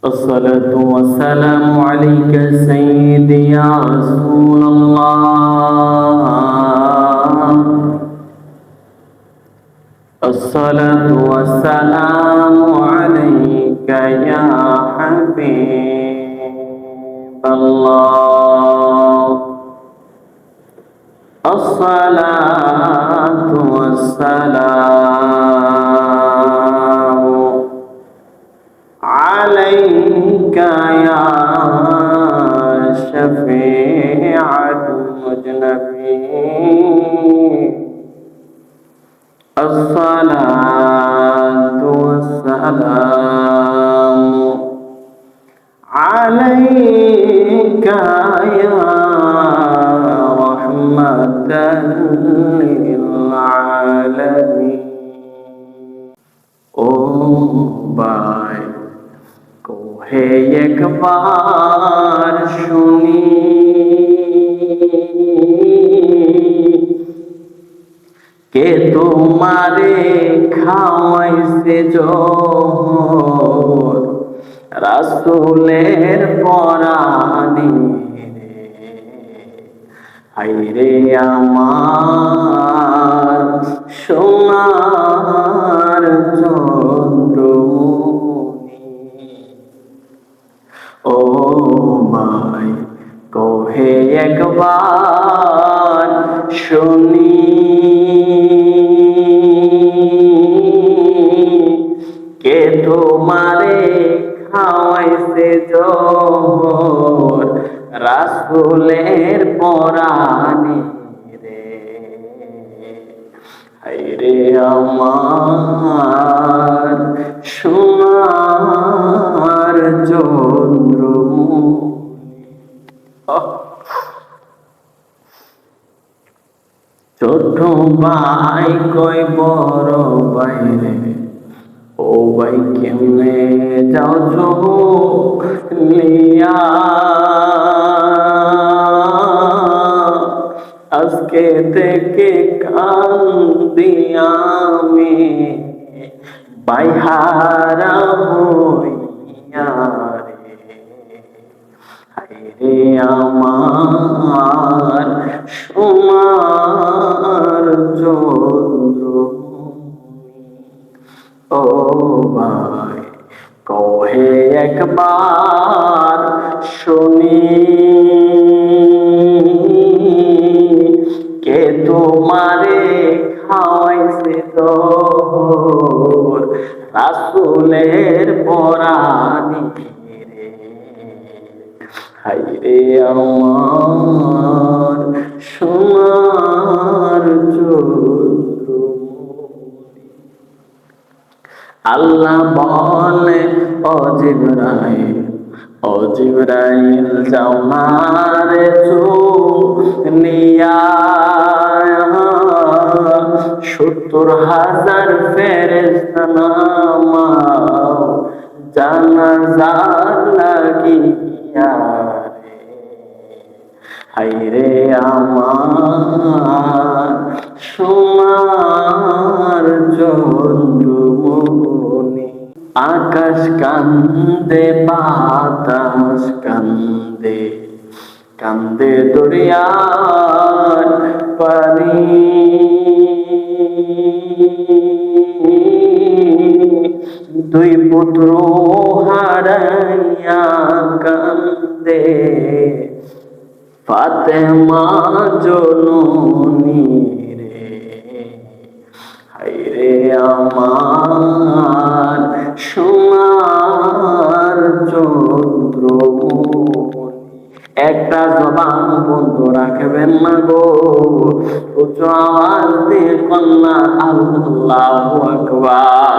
الصلاة والسلام عليك سيدي يا رسول الله. الصلاة والسلام عليك يا حبيب الله. الصلاة والسلام عليك يا شفيع المذنبين. الصلاة والسلام عليك يا رحمة للعالمين. ओ भाई कोहे एक बार सुनी के तुम्हारे खाওয়াইছে जोर রাসূলের পরাণে হায়রে আমার সোনার চন্দ্রমণি। ও ভাই কহে একবার শুনি কে তোমারে খাওয়াইছে জোর রাসূলের পরাণে রে। হায়রে আমার সোনার চন্দ্রমণি। ছোট ভাই কই বড় বাইরে, ও ভাই কেমনে যাও চোখ লিয়া, আজকে থেকে কান্দি আমি বাইহারা হইয়া রে। হায়রে আমার সোনার চন্দ্রমণি। ও ভাই কহে একবার শুনি কে তোমারে খাওয়াইছে তোর রাসূলের পরাণে রে। হায়রে আমার সোনার চন্দ্রমণি। আল্লাহ বলে ও জিবরাইল, ও জিবরাইল যাও মারে নিয়া ৭০,০০০ ফেরেশতা নামাও জানাজা লাগিয়া রে। হায়রে আমার সোনার চন্দ্রমণি। আকাশ কান্দে বাতাস কান্দে, কান্দে দরিয়ার পানি, দুই পুত্র হারাইয়া কান্দে ফাতেমা জননী রে। হায়রে আমার সোনার চন্দ্রমণি। একটা জবান বন্ধ রাখবেন না গো, উচ্চ আওয়াজ দিয়ে কন্যা আল্লাহু আকবার।